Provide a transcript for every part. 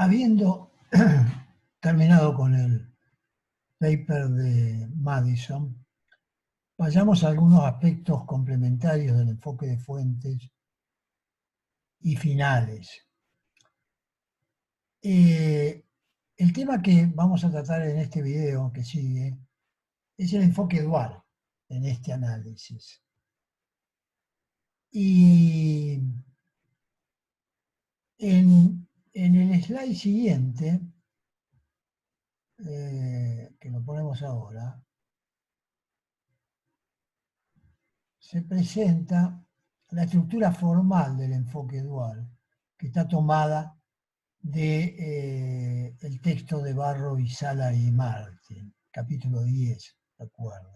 Habiendo terminado con el paper de Madison, vayamos a algunos aspectos complementarios del enfoque de fuentes y finales. El tema que vamos a tratar en este video que sigue es el enfoque dual en este análisis. Y en el slide siguiente, que lo ponemos ahora, se presenta la estructura formal del enfoque dual, que está tomada del texto de Barrow y Sala y Martin, capítulo 10, ¿se acuerdan?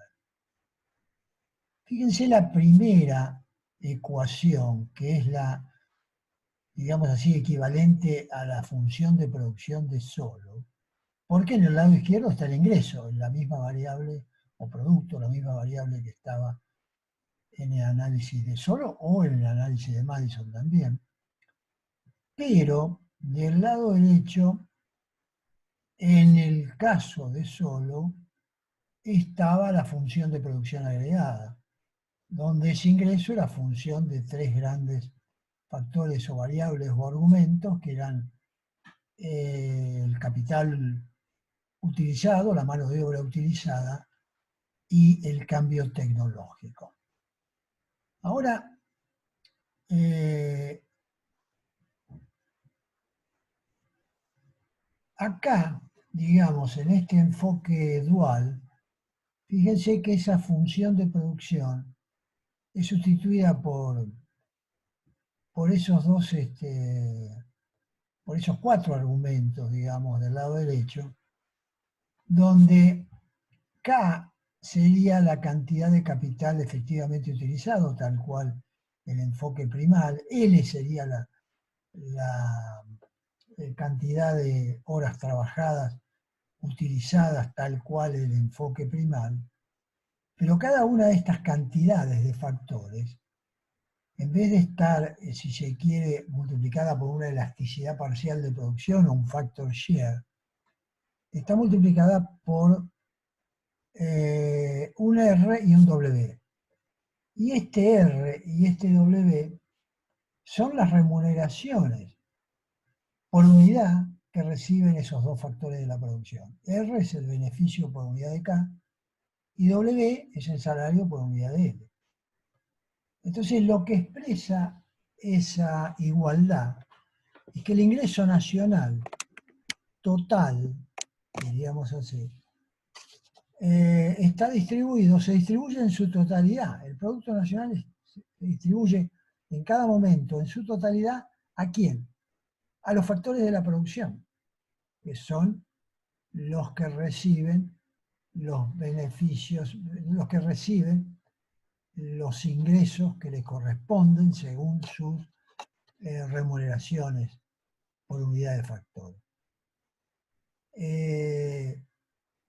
Fíjense la primera ecuación, que es la, digamos así, equivalente a la función de producción de Solow, porque en el lado izquierdo está el ingreso, la misma variable, o producto, la misma variable que estaba en el análisis de Solow o en el análisis de Madison también. Pero del lado derecho, en el caso de Solow, estaba la función de producción agregada, donde ese ingreso era función de tres grandes factores o variables o argumentos que eran el capital utilizado, la mano de obra utilizada y el cambio tecnológico. Ahora, acá, digamos, en este enfoque dual, fíjense que esa función de producción es sustituida por esos dos, por esos cuatro argumentos, digamos, del lado derecho, donde K sería la cantidad de capital efectivamente utilizado, tal cual el enfoque primal, L sería la cantidad de horas trabajadas utilizadas, tal cual el enfoque primal, pero cada una de estas cantidades de factores, en vez de estar, si se quiere, multiplicada por una elasticidad parcial de producción o un factor share, está multiplicada por un R y un W. Y este R y este W son las remuneraciones por unidad que reciben esos dos factores de la producción. R es el beneficio por unidad de K y W es el salario por unidad de L. Entonces lo que expresa esa igualdad es que el ingreso nacional total, diríamos así, está distribuido, se distribuye en su totalidad. El Producto Nacional se distribuye en cada momento en su totalidad ¿a quién? A los factores de la producción, que son los que reciben los beneficios, los que reciben los ingresos que les corresponden según sus remuneraciones por unidad de factor.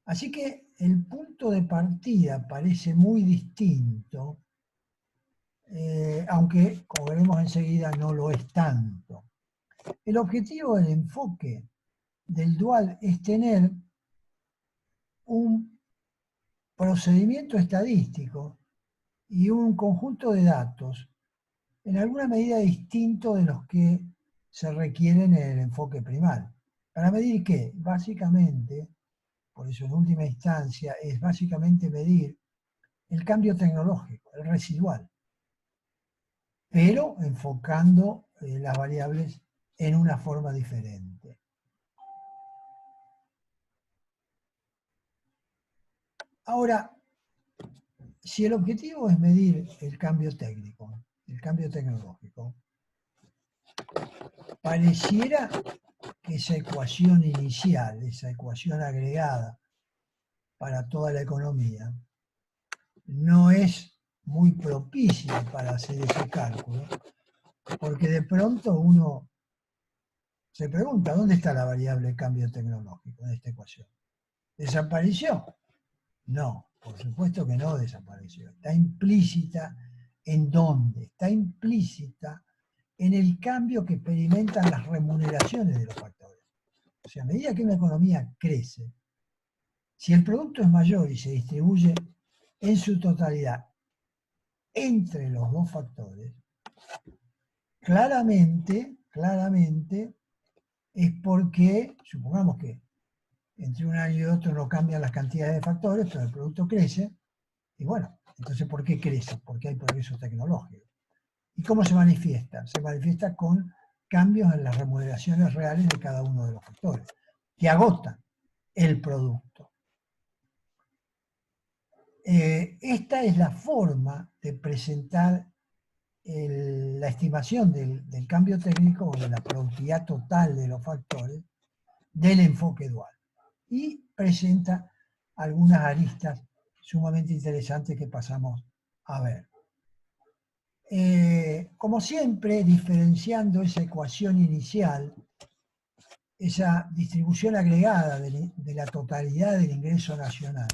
Así que el punto de partida parece muy distinto, aunque, como veremos enseguida, no lo es tanto. El objetivo del enfoque del dual es tener un procedimiento estadístico y un conjunto de datos en alguna medida distinto de los que se requieren en el enfoque primal. ¿Para medir qué? Básicamente, por eso en última instancia, es básicamente medir el cambio tecnológico, el residual, pero enfocando las variables en una forma diferente. Ahora, si el objetivo es medir el cambio técnico, el cambio tecnológico, pareciera que esa ecuación inicial, esa ecuación agregada para toda la economía, no es muy propicia para hacer ese cálculo, porque de pronto uno se pregunta, ¿dónde está la variable cambio tecnológico en esta ecuación? ¿Desapareció? No, por supuesto que no desapareció. Está implícita ¿en dónde? Está implícita en el cambio que experimentan las remuneraciones de los factores. O sea, a medida que una economía crece, si el producto es mayor y se distribuye en su totalidad entre los dos factores, claramente es porque, supongamos que entre un año y otro no cambian las cantidades de factores, pero el producto crece, y bueno, entonces ¿por qué crece? Porque hay progreso tecnológico. ¿Y cómo se manifiesta? Se manifiesta con cambios en las remuneraciones reales de cada uno de los factores, que agotan el producto. Esta es la forma de presentar la estimación del cambio técnico o de la productividad total de los factores del enfoque dual. Y presenta algunas aristas sumamente interesantes que pasamos a ver. Como siempre, diferenciando esa ecuación inicial, esa distribución agregada de la totalidad del ingreso nacional,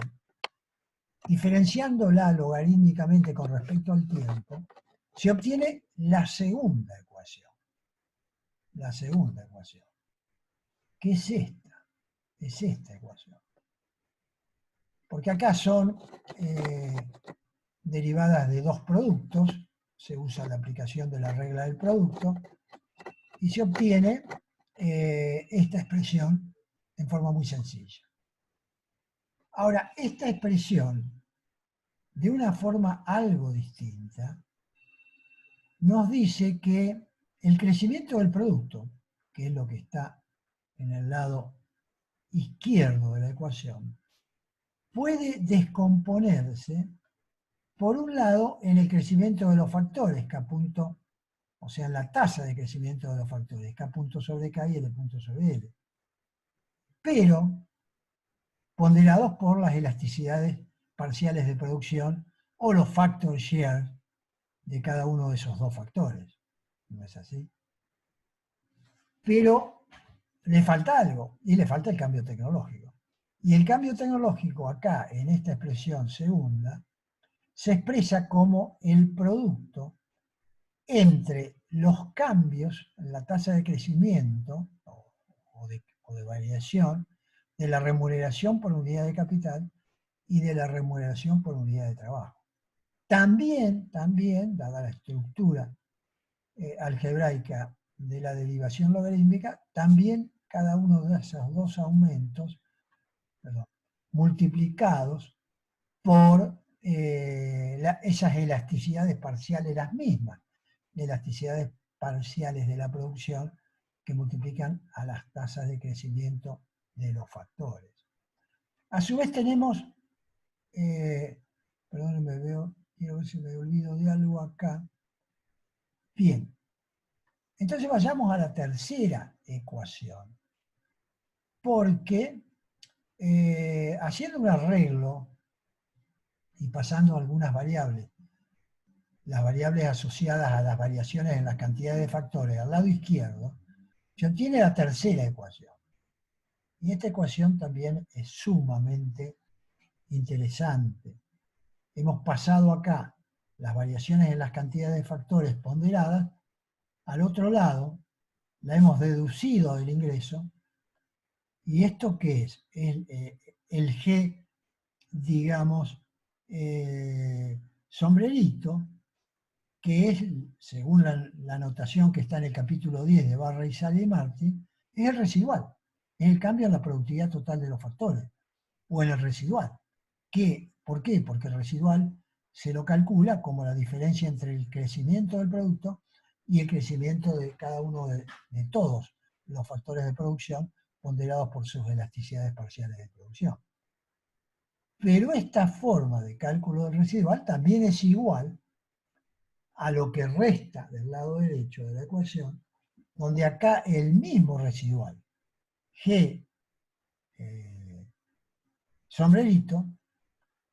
diferenciándola logarítmicamente con respecto al tiempo, se obtiene la segunda ecuación. La segunda ecuación. ¿Qué es esta? Es esta ecuación. Porque acá son derivadas de dos productos, se usa la aplicación de la regla del producto, y se obtiene esta expresión en forma muy sencilla. Ahora, esta expresión, de una forma algo distinta, nos dice que el crecimiento del producto, que es lo que está en el lado izquierdo de la ecuación, puede descomponerse, por un lado, en el crecimiento de los factores, K punto, o sea, en la tasa de crecimiento de los factores, K punto sobre K y L punto sobre L, pero ponderados por las elasticidades parciales de producción o los factor share de cada uno de esos dos factores. ¿No es así? Pero le falta algo, y le falta el cambio tecnológico. Y el cambio tecnológico acá, en esta expresión segunda, se expresa como el producto entre los cambios en la tasa de crecimiento o de variación de la remuneración por unidad de capital y de la remuneración por unidad de trabajo. También, dada la estructura algebraica de la derivación logarítmica, también cada uno de esos dos aumentos, multiplicados por esas elasticidades parciales, las mismas elasticidades parciales de la producción que multiplican a las tasas de crecimiento de los factores. A su vez tenemos, perdón, quiero ver si me olvido de algo acá. Bien, entonces vayamos a la tercera ecuación, porque haciendo un arreglo y pasando algunas variables, las variables asociadas a las variaciones en las cantidades de factores al lado izquierdo, se obtiene la tercera ecuación. Y esta ecuación también es sumamente interesante. Hemos pasado acá las variaciones en las cantidades de factores ponderadas, al otro lado la hemos deducido del ingreso, ¿y esto qué es? El G, digamos, sombrerito, que es, según la notación que está en el capítulo 10 de Barra, Isale y Martin, es el residual, es el cambio en la productividad total de los factores, o en el residual. ¿Por qué? Porque el residual se lo calcula como la diferencia entre el crecimiento del producto y el crecimiento de cada uno de todos los factores de producción ponderados por sus elasticidades parciales de producción. Pero esta forma de cálculo del residual también es igual a lo que resta del lado derecho de la ecuación, donde acá el mismo residual, G sombrerito,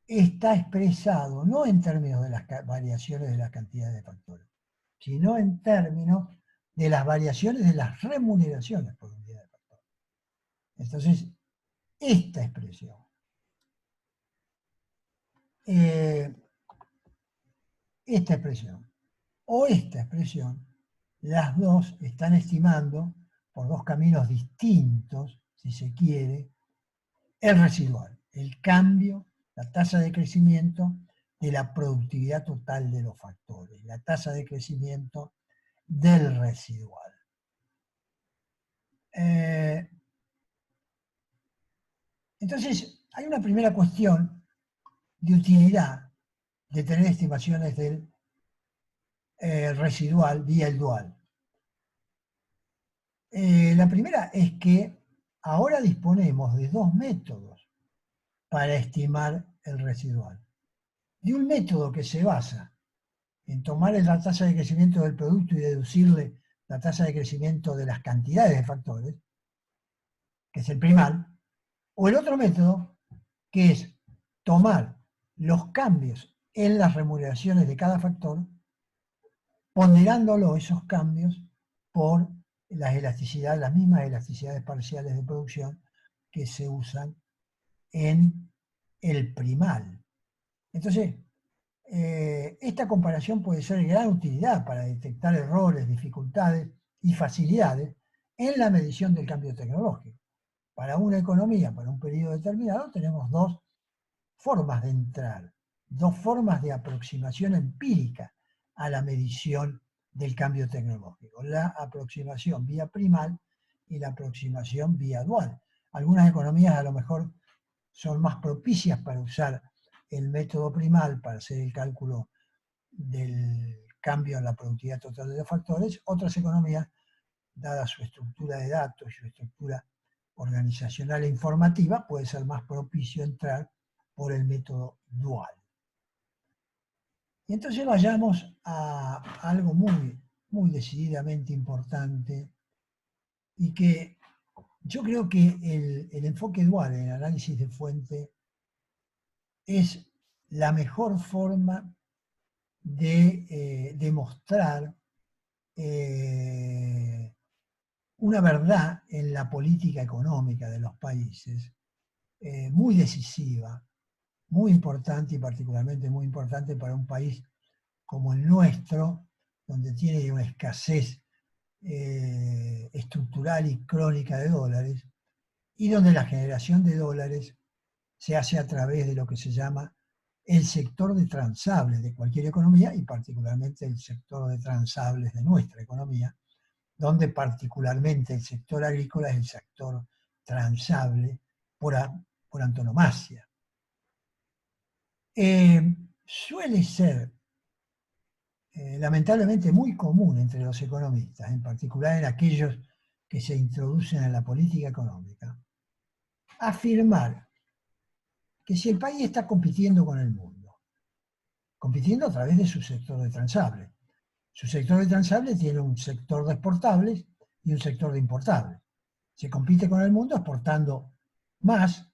está expresado no en términos de las variaciones de las cantidades de factores, sino en términos de las variaciones de las remuneraciones por unidad de factores. Entonces, esta expresión, o esta expresión, las dos están estimando por dos caminos distintos si se quiere, el residual, el cambio, la tasa de crecimiento de la productividad total de los factores, la tasa de crecimiento del residual. Entonces, hay una primera cuestión de utilidad de tener estimaciones del residual vía el dual. La primera es que ahora disponemos de dos métodos para estimar el residual. De un método que se basa en tomar la tasa de crecimiento del producto y deducirle la tasa de crecimiento de las cantidades de factores, que es el primal, o el otro método, que es tomar los cambios en las remuneraciones de cada factor, ponderándolo esos cambios por las mismas elasticidades parciales de producción que se usan en el primal. Entonces, esta comparación puede ser de gran utilidad para detectar errores, dificultades y facilidades en la medición del cambio tecnológico. Para una economía, para un periodo determinado, tenemos dos formas de entrar, dos formas de aproximación empírica a la medición del cambio tecnológico. La aproximación vía primal y la aproximación vía dual. Algunas economías a lo mejor son más propicias para usar el método primal para hacer el cálculo del cambio en la productividad total de los factores. Otras economías, dada su estructura de datos y su estructura organizacional e informativa, puede ser más propicio entrar por el método dual. Y entonces vayamos a algo muy decididamente importante y que yo creo que el enfoque dual en el análisis de fuente es la mejor forma de demostrar una verdad en la política económica de los países, muy decisiva, muy importante y particularmente muy importante para un país como el nuestro, donde tiene una escasez estructural y crónica de dólares, y donde la generación de dólares se hace a través de lo que se llama el sector de transables de cualquier economía y particularmente el sector de transables de nuestra economía, donde particularmente el sector agrícola es el sector transable por antonomasia. Suele ser lamentablemente muy común entre los economistas, en particular en aquellos que se introducen en la política económica, afirmar que si el país está compitiendo con el mundo, compitiendo a través de su sector de transables, su sector de transables tiene un sector de exportables y un sector de importables. Se compite con el mundo exportando más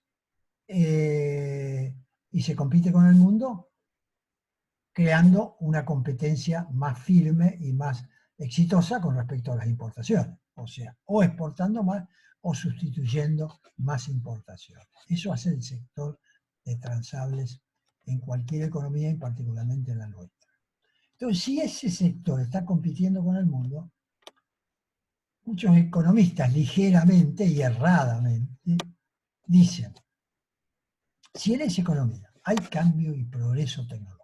y se compite con el mundo creando una competencia más firme y más exitosa con respecto a las importaciones. O sea, o exportando más o sustituyendo más importaciones. Eso hace el sector de transables en cualquier economía y particularmente en la nuestra. Entonces, si ese sector está compitiendo con el mundo, muchos economistas ligeramente y erradamente dicen, si en esa economía hay cambio y progreso tecnológico,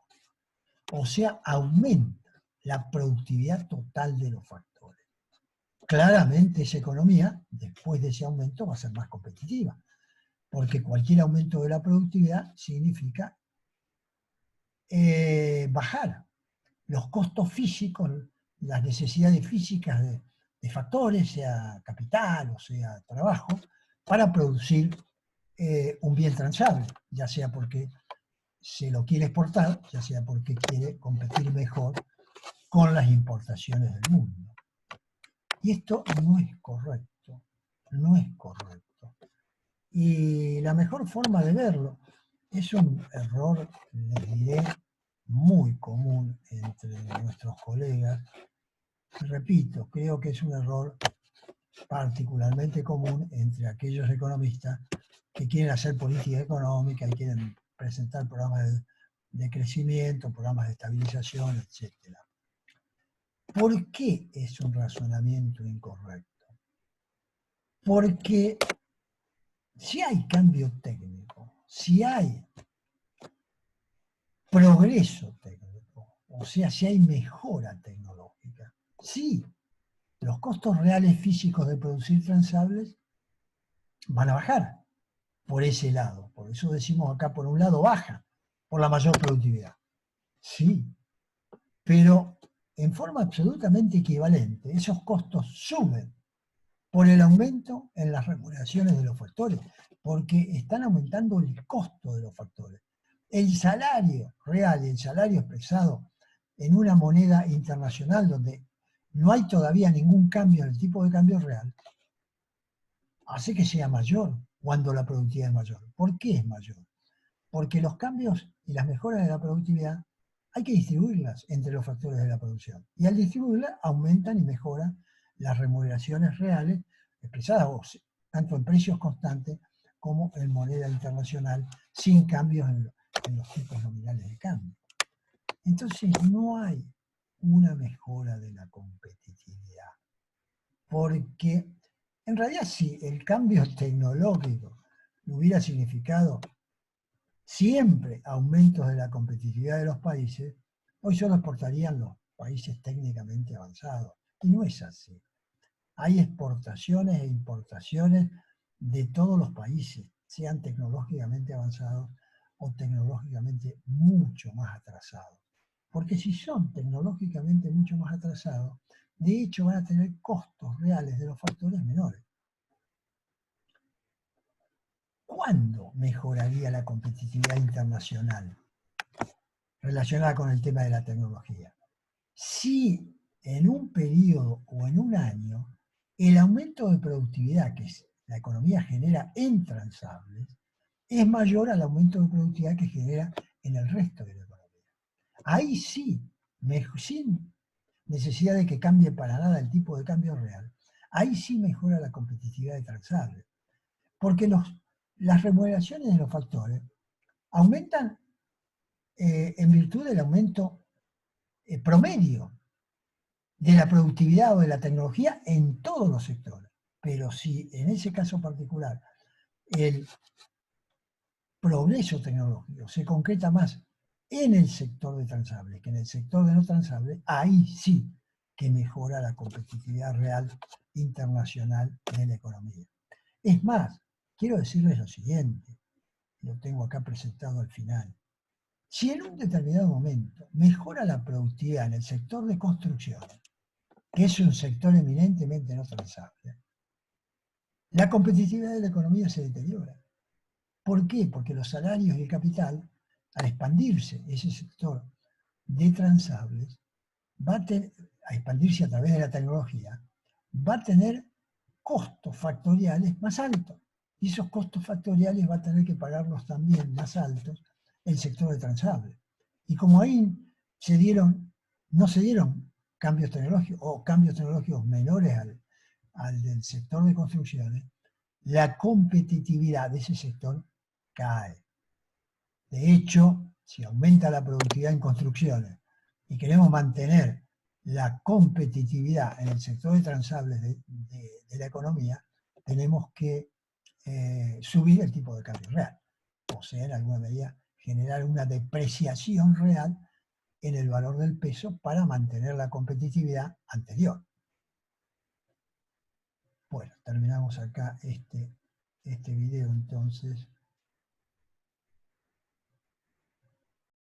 o sea, aumenta la productividad total de los factores, claramente esa economía, después de ese aumento, va a ser más competitiva, porque cualquier aumento de la productividad significa bajar los costos físicos, las necesidades físicas de factores, sea capital o sea trabajo, para producir un bien transable, ya sea porque se lo quiere exportar, ya sea porque quiere competir mejor con las importaciones del mundo. Y esto no es correcto, no es correcto. Y la mejor forma de verlo es un error, les diré, muy común entre nuestros colegas. Repito, creo que es un error particularmente común entre aquellos economistas que quieren hacer política económica y quieren presentar programas de crecimiento, programas de estabilización, etc. ¿Por qué es un razonamiento incorrecto? Porque si hay cambio técnico, si hay progreso técnico, o sea, si hay mejora tecnológica, sí, los costos reales físicos de producir transables van a bajar por ese lado. Por eso decimos acá, por un lado, baja, por la mayor productividad. Sí, pero en forma absolutamente equivalente, esos costos suben por el aumento en las remuneraciones de los factores, porque están aumentando el costo de los factores. El salario real y el salario expresado en una moneda internacional donde no hay todavía ningún cambio en el tipo de cambio real, hace que sea mayor cuando la productividad es mayor. ¿Por qué es mayor? Porque los cambios y las mejoras de la productividad hay que distribuirlas entre los factores de la producción. Y al distribuirlas aumentan y mejoran las remuneraciones reales expresadas tanto en precios constantes como en moneda internacional, sin cambios en los tipos nominales de cambio. Entonces no hay una mejora de la competitividad, porque en realidad si el cambio tecnológico hubiera significado siempre aumentos de la competitividad de los países, hoy solo exportarían los países técnicamente avanzados. Y no es así. Hay exportaciones e importaciones de todos los países, sean tecnológicamente avanzados o tecnológicamente mucho más atrasados. Porque si son tecnológicamente mucho más atrasados, de hecho van a tener costos reales de los factores menores. ¿Cuándo mejoraría la competitividad internacional relacionada con el tema de la tecnología? Si en un periodo o en un año el aumento de productividad que la economía genera en transables es mayor al aumento de productividad que genera en el resto de la economía. Ahí sí, sin necesidad de que cambie para nada el tipo de cambio real, ahí sí mejora la competitividad de transables. Porque las remuneraciones de los factores aumentan en virtud del aumento promedio de la productividad o de la tecnología en todos los sectores. Pero si en ese caso particular el progreso tecnológico se concreta más en el sector de transables que en el sector de no transables, ahí sí que mejora la competitividad real internacional de la economía. Es más, quiero decirles lo siguiente, lo tengo acá presentado al final. Si en un determinado momento mejora la productividad en el sector de construcción, que es un sector eminentemente no transable, la competitividad de la economía se deteriora. ¿Por qué? Porque los salarios y el capital, al expandirse ese sector de transables, a expandirse a través de la tecnología, va a tener costos factoriales más altos. Y esos costos factoriales va a tener que pagarlos también más altos el sector de transables. Y como ahí no se dieron cambios tecnológicos o cambios tecnológicos menores al del sector de construcciones, la competitividad de ese sector cae. De hecho, si aumenta la productividad en construcciones y queremos mantener la competitividad en el sector de transables de la economía, tenemos que subir el tipo de cambio real. O sea, en alguna medida, generar una depreciación real en el valor del peso para mantener la competitividad anterior. Bueno, terminamos acá este video entonces.